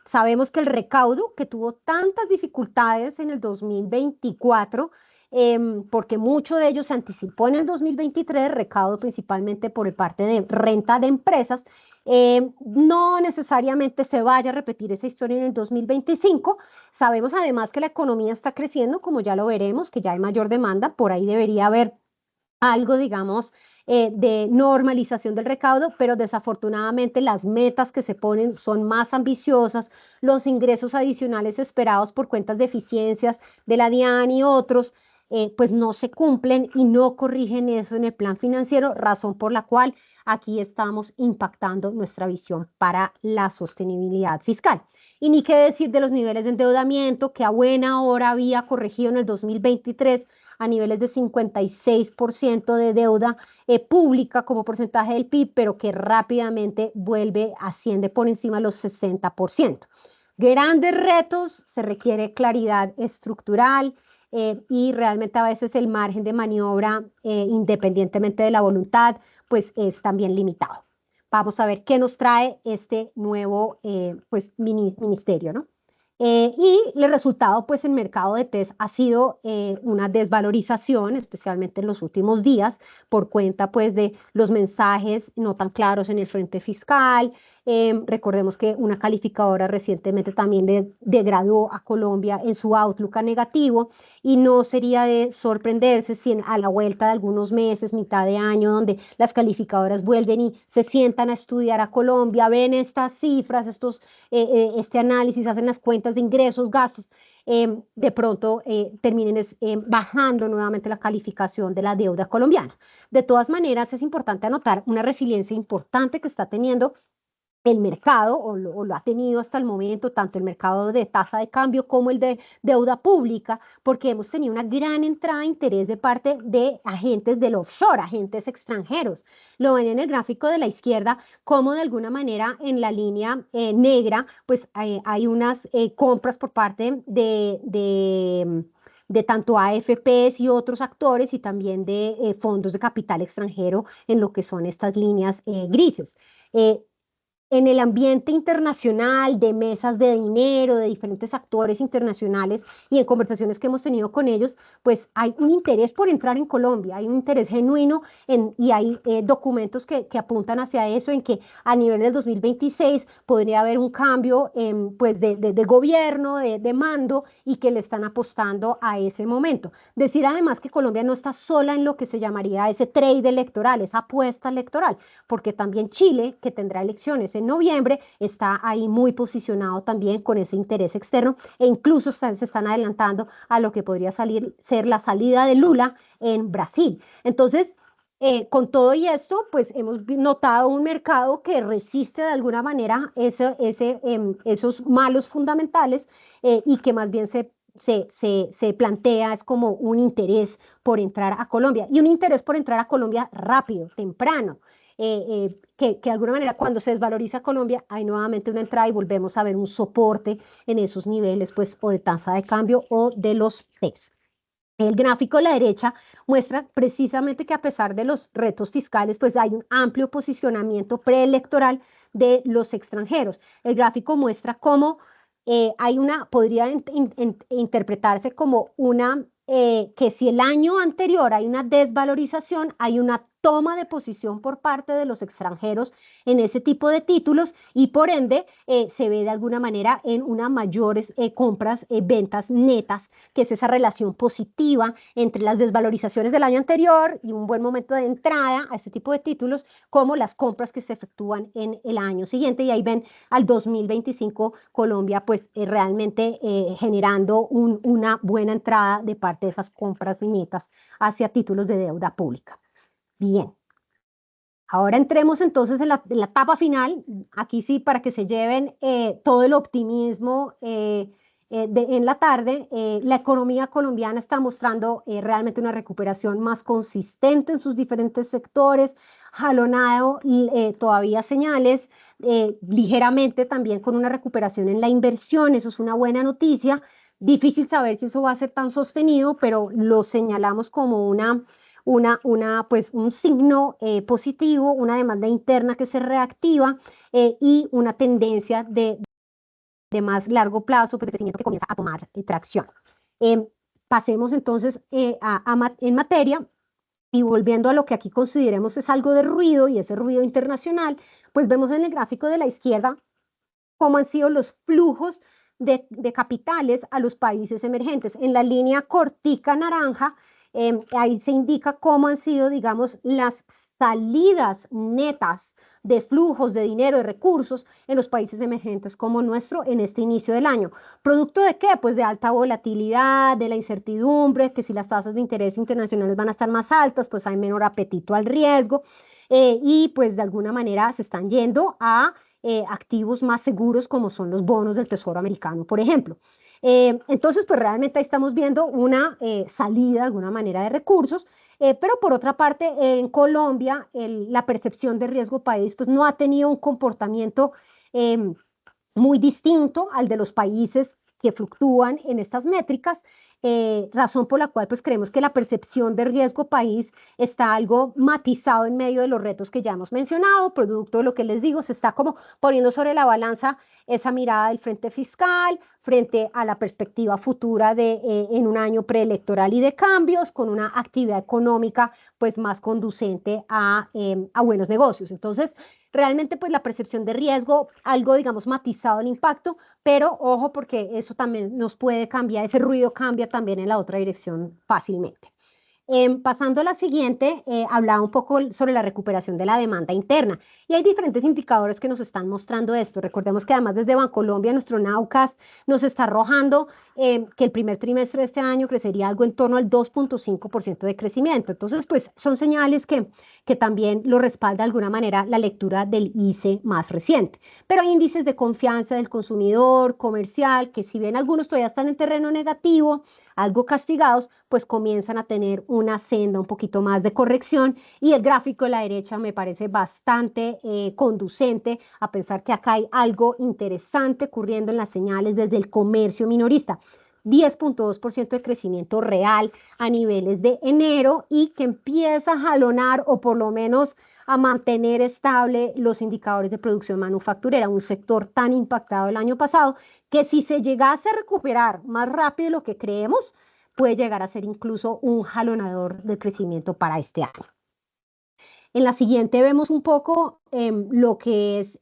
Sabemos que el recaudo, que tuvo tantas dificultades en el 2024, porque mucho de ello se anticipó en el 2023, recaudo principalmente por parte de renta de empresas, No necesariamente se vaya a repetir esa historia en el 2025. Sabemos además que la economía está creciendo, como ya lo veremos, que ya hay mayor demanda, por ahí debería haber algo, digamos, de normalización del recaudo, pero desafortunadamente las metas que se ponen son más ambiciosas, los ingresos adicionales esperados por cuentas de eficiencias de la DIAN y otros, pues no se cumplen y no corrigen eso en el plan financiero, razón por la cual aquí estamos impactando nuestra visión para la sostenibilidad fiscal. Y ni qué decir de los niveles de endeudamiento que a buena hora había corregido en el 2023 a niveles de 56% de deuda pública como porcentaje del PIB, pero que rápidamente asciende por encima de los 60%. Grandes retos, se requiere claridad estructural y realmente a veces el margen de maniobra, independientemente de la voluntad, pues es también limitado. Vamos a ver qué nos trae este nuevo pues, ministerio, ¿no? Y el resultado, pues, en mercado de test ha sido una desvalorización, especialmente en los últimos días, por cuenta, pues, de los mensajes no tan claros en el frente fiscal. Recordemos que una calificadora recientemente también degradó a Colombia en su outlook a negativo y no sería de sorprenderse si a la vuelta de algunos meses, mitad de año, donde las calificadoras vuelven y se sientan a estudiar a Colombia, ven estas cifras, este análisis, hacen las cuentas de ingresos, gastos, de pronto terminen bajando nuevamente la calificación de la deuda colombiana. De todas maneras, es importante anotar una resiliencia importante que está teniendo el mercado, o lo ha tenido hasta el momento, tanto el mercado de tasa de cambio como el de deuda pública, porque hemos tenido una gran entrada de interés de parte de agentes del offshore, agentes extranjeros. Lo ven en el gráfico de la izquierda, como de alguna manera en la línea negra, pues hay unas compras por parte de tanto AFPs y otros actores y también de fondos de capital extranjero en lo que son estas líneas grises. Eh, en el ambiente internacional, de mesas de dinero, de diferentes actores internacionales y en conversaciones que hemos tenido con ellos, pues hay un interés por entrar en Colombia, hay un interés genuino y hay documentos que apuntan hacia eso, en que a nivel del 2026 podría haber un cambio pues de gobierno, de mando y que le están apostando a ese momento. Decir además que Colombia no está sola en lo que se llamaría ese trade electoral, esa apuesta electoral, porque también Chile, que tendrá elecciones en noviembre, está ahí muy posicionado también con ese interés externo e incluso se están adelantando a lo que podría ser la salida de Lula en Brasil. Entonces, con todo y esto, pues hemos notado un mercado que resiste de alguna manera esos malos fundamentales y que más bien se plantea es como un interés por entrar a Colombia y un interés por entrar a Colombia rápido, temprano. Que de alguna manera cuando se desvaloriza Colombia hay nuevamente una entrada y volvemos a ver un soporte en esos niveles pues o de tasa de cambio o de los TES. El gráfico a la derecha muestra precisamente que a pesar de los retos fiscales, pues hay un amplio posicionamiento preelectoral de los extranjeros. El gráfico muestra cómo podría interpretarse como que si el año anterior hay una desvalorización, hay una toma de posición por parte de los extranjeros en ese tipo de títulos y por ende se ve de alguna manera en unas mayores compras, ventas netas, que es esa relación positiva entre las desvalorizaciones del año anterior y un buen momento de entrada a este tipo de títulos, como las compras que se efectúan en el año siguiente. Y ahí ven al 2025 Colombia pues realmente generando una buena entrada de parte de esas compras netas hacia títulos de deuda pública. Bien. Ahora entremos entonces en la etapa final, aquí sí, para que se lleven todo el optimismo en la tarde. La economía colombiana está mostrando realmente una recuperación más consistente en sus diferentes sectores, jalonado todavía señales, ligeramente también con una recuperación en la inversión, eso es una buena noticia. Difícil saber si eso va a ser tan sostenido, pero lo señalamos como pues, un signo positivo, una demanda interna que se reactiva y una tendencia de más largo plazo, pues, de crecimiento que comienza a tomar tracción. Pasemos entonces en materia. Y volviendo a lo que aquí consideremos es algo de ruido y ese ruido internacional, pues vemos en el gráfico de la izquierda cómo han sido los flujos de capitales a los países emergentes. En la línea cortica naranja, ahí se indica cómo han sido, digamos, las salidas netas de flujos de dinero, de recursos en los países emergentes como nuestro en este inicio del año. ¿Producto de qué? Pues de alta volatilidad, de la incertidumbre, que si las tasas de interés internacionales van a estar más altas, pues hay menor apetito al riesgo y pues de alguna manera se están yendo a activos más seguros como son los bonos del Tesoro americano, por ejemplo. Entonces, pues realmente ahí estamos viendo una salida de alguna manera de recursos, pero por otra parte, en Colombia, la percepción de riesgo país pues no ha tenido un comportamiento eh, muy distinto al de los países que fluctúan en estas métricas, razón por la cual pues creemos que la percepción de riesgo país está algo matizado en medio de los retos que ya hemos mencionado, producto de lo que les digo, se está como poniendo sobre la balanza esa mirada del frente fiscal frente a la perspectiva futura de en un año preelectoral y de cambios, con una actividad económica pues más conducente a buenos negocios. Entonces, realmente pues la percepción de riesgo, algo digamos matizado el impacto, pero ojo porque eso también nos puede cambiar, ese ruido cambia también en la otra dirección fácilmente. Pasando a la siguiente, hablaba un poco sobre la recuperación de la demanda interna y hay diferentes indicadores que nos están mostrando esto. Recordemos que además desde Bancolombia, nuestro Nowcast nos está arrojando que el primer trimestre de este año crecería algo en torno al 2,5% de crecimiento. Entonces, pues son señales que también lo respalda de alguna manera la lectura del ICE más reciente. Pero hay índices de confianza del consumidor, comercial, que si bien algunos todavía están en terreno negativo, algo castigados, pues comienzan a tener una senda un poquito más de corrección y el gráfico de la derecha me parece bastante conducente a pensar que acá hay algo interesante ocurriendo en las señales desde el comercio minorista. 10,2% de crecimiento real a niveles de enero y que empieza a jalonar o por lo menos a mantener estable los indicadores de producción manufacturera, un sector tan impactado el año pasado que si se llegase a recuperar más rápido de lo que creemos, puede llegar a ser incluso un jalonador del crecimiento para este año. En la siguiente vemos un poco lo que es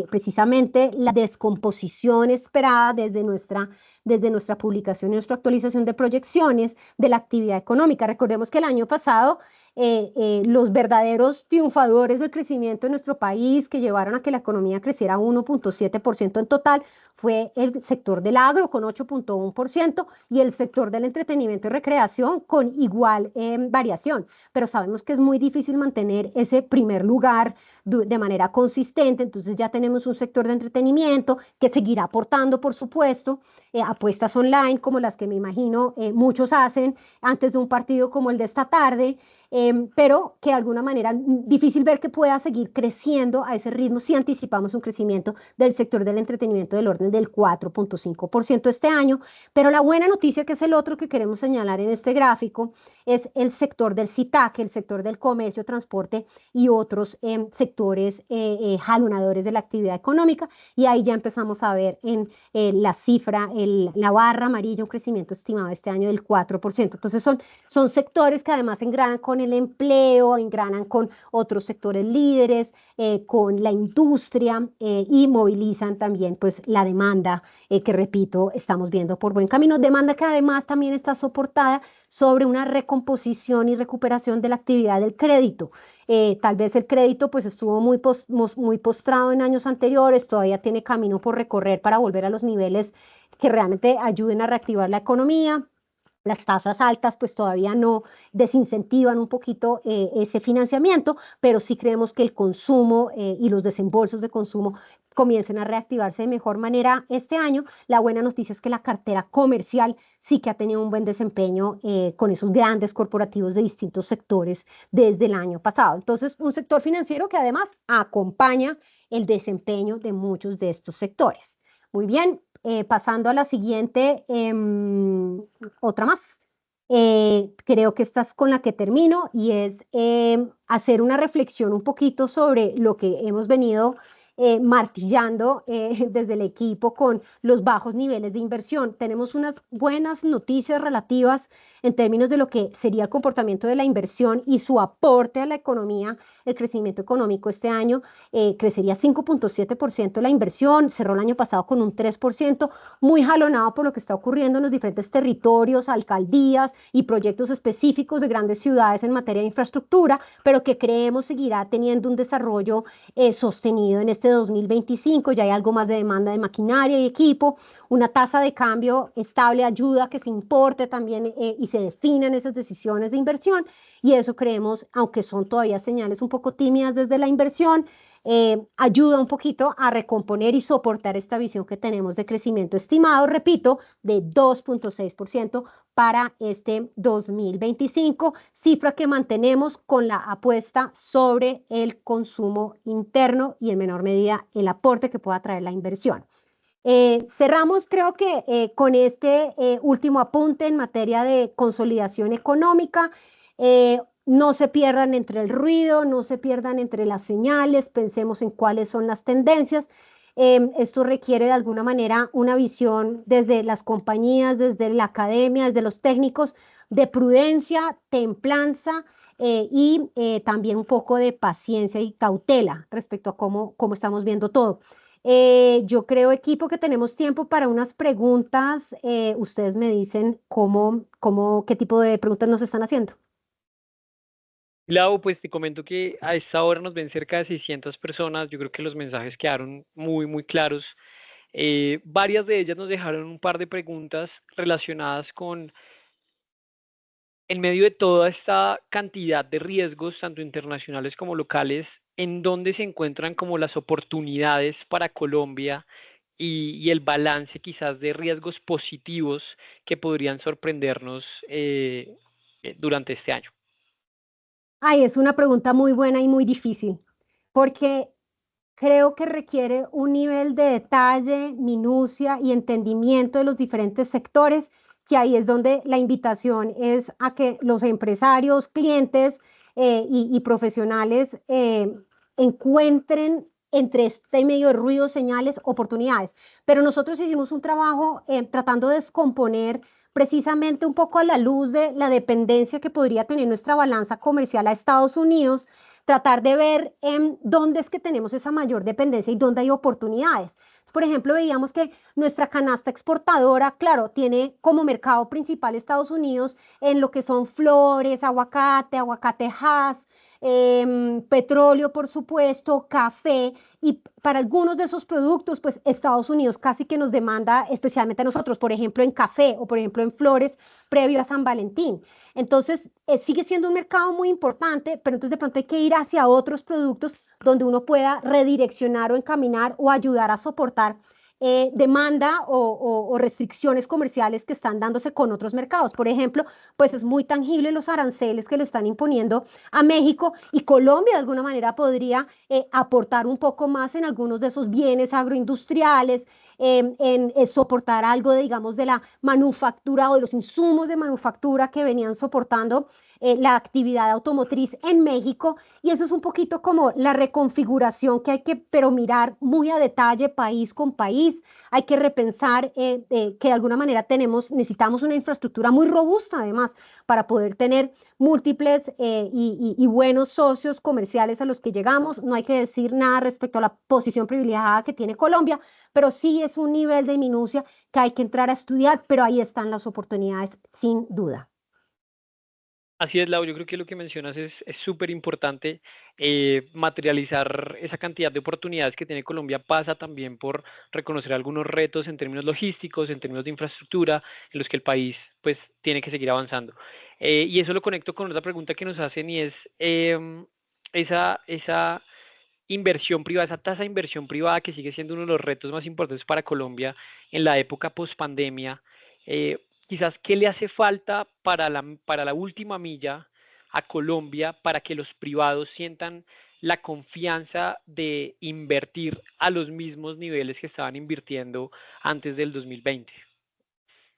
precisamente la descomposición esperada desde nuestra publicación y nuestra actualización de proyecciones de la actividad económica. Recordemos que el año pasado los verdaderos triunfadores del crecimiento en nuestro país que llevaron a que la economía creciera 1,7% en total fue el sector del agro con 8,1% y el sector del entretenimiento y recreación con igual variación. Pero sabemos que es muy difícil mantener ese primer lugar de manera consistente, entonces ya tenemos un sector de entretenimiento que seguirá aportando, por supuesto, apuestas online como las que me imagino muchos hacen antes de un partido como el de esta tarde, pero que de alguna manera difícil ver que pueda seguir creciendo a ese ritmo si anticipamos un crecimiento del sector del entretenimiento del orden del 4,5% este año. Pero la buena noticia, que es el otro que queremos señalar en este gráfico, es el sector del CITAC, el sector del comercio, transporte y otros sectores jalonadores de la actividad económica. Y ahí ya empezamos a ver en la cifra, la barra amarilla, un crecimiento estimado este año del 4%. Entonces son sectores que además engranan con el empleo, engranan con otros sectores líderes, con la industria y movilizan también pues la demanda que repito, estamos viendo por buen camino. Demanda que además también está soportada sobre una recomposición y recuperación de la actividad del crédito. Tal vez el crédito pues estuvo muy postrado en años anteriores, todavía tiene camino por recorrer para volver a los niveles que realmente ayuden a reactivar la economía. Las tasas altas pues todavía no desincentivan un poquito ese financiamiento, pero sí creemos que el consumo y los desembolsos de consumo comiencen a reactivarse de mejor manera este año. La buena noticia es que la cartera comercial sí que ha tenido un buen desempeño con esos grandes corporativos de distintos sectores desde el año pasado. Entonces, un sector financiero que además acompaña el desempeño de muchos de estos sectores. Muy bien, pasando a la siguiente, otra más. Creo que esta es con la que termino y es hacer una reflexión un poquito sobre lo que hemos venido martillando desde el equipo con los bajos niveles de inversión. Tenemos unas buenas noticias relativas en términos de lo que sería el comportamiento de la inversión y su aporte a la economía. El crecimiento económico este año crecería 5,7% la inversión, cerró el año pasado con un 3%, muy jalonado por lo que está ocurriendo en los diferentes territorios, alcaldías y proyectos específicos de grandes ciudades en materia de infraestructura, pero que creemos seguirá teniendo un desarrollo sostenido en este 2025. Ya hay algo más de demanda de maquinaria y equipo, una tasa de cambio estable ayuda a que se importe también y se definan esas decisiones de inversión, y eso creemos, aunque son todavía señales un poco tímidas desde la inversión, ayuda un poquito a recomponer y soportar esta visión que tenemos de crecimiento estimado, repito, de 2,6% para este 2025, cifra que mantenemos con la apuesta sobre el consumo interno y en menor medida el aporte que pueda traer la inversión. Cerramos, creo que con este último apunte en materia de consolidación económica. No se pierdan entre el ruido, no se pierdan entre las señales, pensemos en cuáles son las tendencias. Esto requiere de alguna manera una visión desde las compañías, desde la academia, desde los técnicos, de prudencia, templanza y también un poco de paciencia y cautela respecto a cómo estamos viendo todo. Yo creo, equipo, que tenemos tiempo para unas preguntas. Ustedes me dicen qué tipo de preguntas nos están haciendo. Lau, pues te comento que a esta hora nos ven cerca de 600 personas. Yo creo que los mensajes quedaron muy, muy claros. Varias de ellas nos dejaron un par de preguntas relacionadas con, en medio de toda esta cantidad de riesgos, tanto internacionales como locales, en dónde se encuentran como las oportunidades para Colombia y el balance quizás de riesgos positivos que podrían sorprendernos durante este año. Ay, es una pregunta muy buena y muy difícil, porque creo que requiere un nivel de detalle, minucia y entendimiento de los diferentes sectores, que ahí es donde la invitación es a que los empresarios, clientes y profesionales encuentren entre este medio de ruido, señales, oportunidades. Pero nosotros hicimos un trabajo tratando de descomponer precisamente un poco a la luz de la dependencia que podría tener nuestra balanza comercial a Estados Unidos, tratar de ver en dónde es que tenemos esa mayor dependencia y dónde hay oportunidades. Por ejemplo, veíamos que nuestra canasta exportadora, claro, tiene como mercado principal Estados Unidos en lo que son flores, aguacate, aguacate Hass, petróleo, por supuesto, café, y para algunos de esos productos, pues Estados Unidos casi que nos demanda, especialmente a nosotros, por ejemplo, en café o por ejemplo en flores, previo a San Valentín. Entonces, sigue siendo un mercado muy importante, pero entonces de pronto hay que ir hacia otros productos donde uno pueda redireccionar o encaminar o ayudar a soportar demanda o restricciones comerciales que están dándose con otros mercados. Por ejemplo, pues es muy tangible los aranceles que le están imponiendo a México, y Colombia de alguna manera podría aportar un poco más en algunos de esos bienes agroindustriales, en soportar algo, digamos, de la manufactura o de los insumos de manufactura que venían soportando la actividad automotriz en México. Y eso es un poquito como la reconfiguración que hay que, pero mirar muy a detalle, país con país. Hay que repensar que de alguna manera necesitamos una infraestructura muy robusta, además, para poder tener múltiples y buenos socios comerciales a los que llegamos. No hay que decir nada respecto a la posición privilegiada que tiene Colombia, pero sí es un nivel de minucia que hay que entrar a estudiar, pero ahí están las oportunidades, sin duda. Así es, Lau, yo creo que lo que mencionas es súper importante. Materializar esa cantidad de oportunidades que tiene Colombia pasa también por reconocer algunos retos en términos logísticos, en términos de infraestructura, en los que el país pues tiene que seguir avanzando. Y eso lo conecto con otra pregunta que nos hacen, y es esa inversión privada, esa tasa de inversión privada que sigue siendo uno de los retos más importantes para Colombia en la época post pandemia. Quizás, ¿qué le hace falta para la última milla a Colombia para que los privados sientan la confianza de invertir a los mismos niveles que estaban invirtiendo antes del 2020?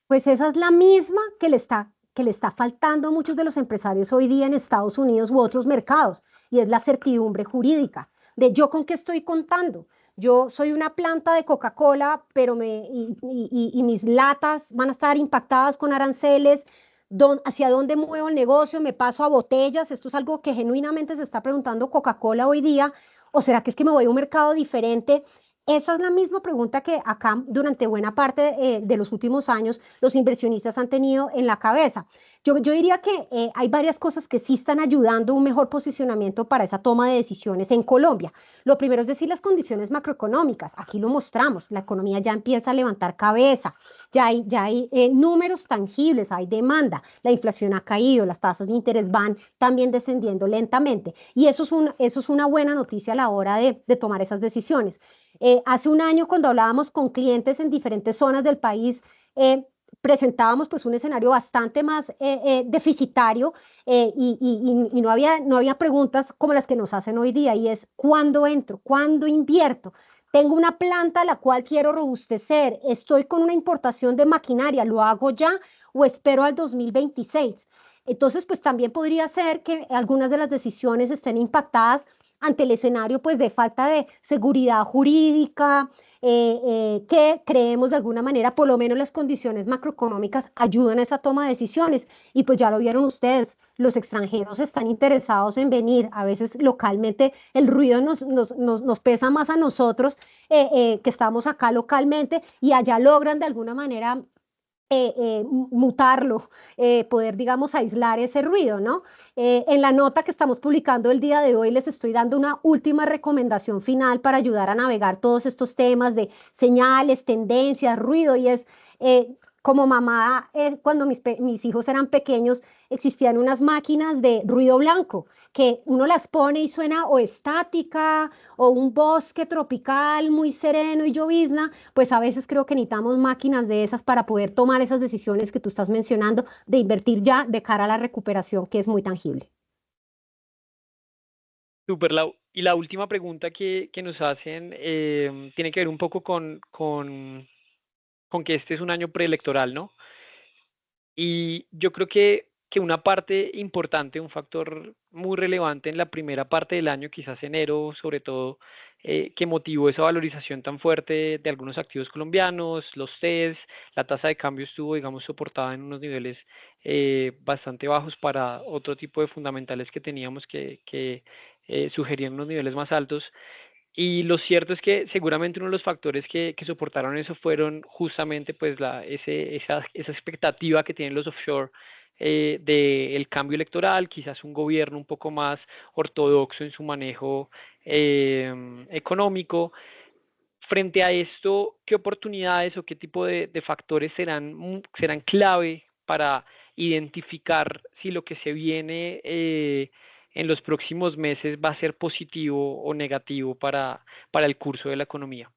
Pues esa es la misma que le está faltando a muchos de los empresarios hoy día en Estados Unidos u otros mercados, y es la certidumbre jurídica de yo con qué estoy contando. Yo soy una planta de Coca-Cola, pero y mis latas van a estar impactadas con aranceles. ¿Hacia dónde muevo el negocio? ¿Me paso a botellas? Esto es algo que genuinamente se está preguntando Coca-Cola hoy día. ¿O será que es que me voy a un mercado diferente? Esa es la misma pregunta que acá durante buena parte de los últimos años los inversionistas han tenido en la cabeza. Yo diría que hay varias cosas que sí están ayudando a un mejor posicionamiento para esa toma de decisiones en Colombia. Lo primero es decir las condiciones macroeconómicas. Aquí lo mostramos, la economía ya empieza a levantar cabeza, ya hay números tangibles, hay demanda, la inflación ha caído, las tasas de interés van también descendiendo lentamente. Y eso es una buena noticia a la hora de tomar esas decisiones. Hace un año, cuando hablábamos con clientes en diferentes zonas del país, presentábamos pues un escenario bastante más deficitario y no había preguntas como las que nos hacen hoy día y es ¿cuándo entro? ¿Cuándo invierto? Tengo una planta a la cual quiero robustecer, estoy con una importación de maquinaria, ¿lo hago ya o espero al 2026? Entonces, pues también podría ser que algunas de las decisiones estén impactadas ante el escenario pues de falta de seguridad jurídica, que creemos de alguna manera, por lo menos las condiciones macroeconómicas ayudan a esa toma de decisiones. Y pues ya lo vieron ustedes, los extranjeros están interesados en venir. A veces localmente el ruido nos pesa más a nosotros que estamos acá localmente y allá logran de alguna manera mutarlo, poder, digamos, aislar ese ruido, ¿no? En la nota que estamos publicando el día de hoy les estoy dando una última recomendación final para ayudar a navegar todos estos temas de señales, tendencias, ruido, y es, como mamá, cuando mis hijos eran pequeños, existían unas máquinas de ruido blanco que uno las pone y suena o estática o un bosque tropical muy sereno y llovizna, pues a veces creo que necesitamos máquinas de esas para poder tomar esas decisiones que tú estás mencionando de invertir ya de cara a la recuperación, que es muy tangible. Súper, Lau. Y la última pregunta que nos hacen tiene que ver un poco con que este es un año preelectoral, ¿no? Y yo creo que una parte importante, un factor muy relevante en la primera parte del año, quizás enero, sobre todo, que motivó esa valorización tan fuerte de algunos activos colombianos, los CES, la tasa de cambio estuvo, digamos, soportada en unos niveles bastante bajos para otro tipo de fundamentales que teníamos que sugerían unos niveles más altos. Y lo cierto es que seguramente uno de los factores que soportaron eso fueron justamente pues esa expectativa que tienen los offshore del cambio electoral, quizás un gobierno un poco más ortodoxo en su manejo económico. Frente a esto, ¿qué oportunidades o qué tipo de factores serán clave para identificar si lo que se viene en los próximos meses va a ser positivo o negativo para el curso de la economía?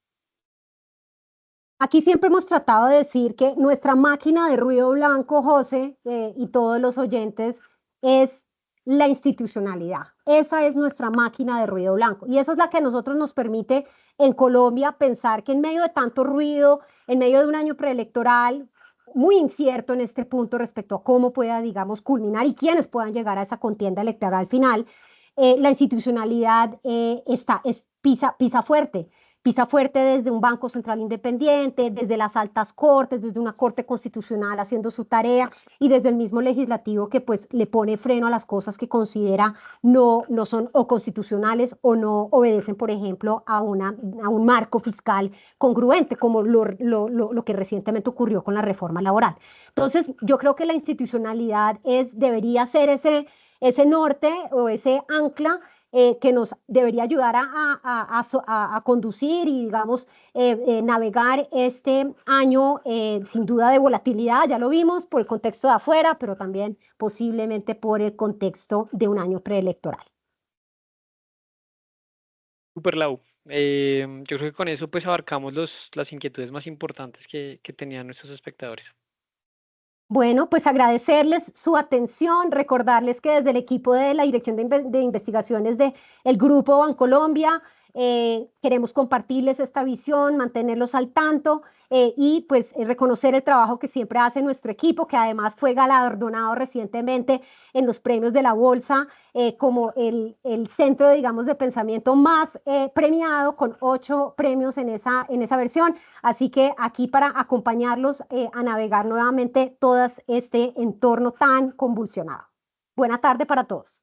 Aquí siempre hemos tratado de decir que nuestra máquina de ruido blanco, José, y todos los oyentes, es la institucionalidad. Esa es nuestra máquina de ruido blanco. Y esa es la que a nosotros nos permite en Colombia pensar que en medio de tanto ruido, en medio de un año preelectoral muy incierto en este punto respecto a cómo pueda, digamos, culminar y quiénes puedan llegar a esa contienda electoral final, la institucionalidad pisa fuerte. Pisa fuerte desde un Banco Central independiente, desde las altas cortes, desde una corte constitucional haciendo su tarea y desde el mismo legislativo que pues le pone freno a las cosas que considera no son o constitucionales o no obedecen, por ejemplo, a un marco fiscal congruente, como lo que recientemente ocurrió con la reforma laboral. Entonces, yo creo que la institucionalidad debería ser ese norte o ese ancla que nos debería ayudar a conducir y, digamos, navegar este año sin duda de volatilidad, ya lo vimos, por el contexto de afuera, pero también posiblemente por el contexto de un año preelectoral. Super Lau. Yo creo que con eso pues abarcamos las inquietudes más importantes que tenían nuestros espectadores. Bueno, pues agradecerles su atención, recordarles que desde el equipo de la Dirección de Investigaciones del Grupo Bancolombia Queremos compartirles esta visión, mantenerlos al tanto y pues reconocer el trabajo que siempre hace nuestro equipo, que además fue galardonado recientemente en los premios de la Bolsa como el centro, digamos, de pensamiento más premiado, con 8 premios en esa versión. Así que aquí para acompañarlos a navegar nuevamente todo este entorno tan convulsionado. Buena tarde para todos.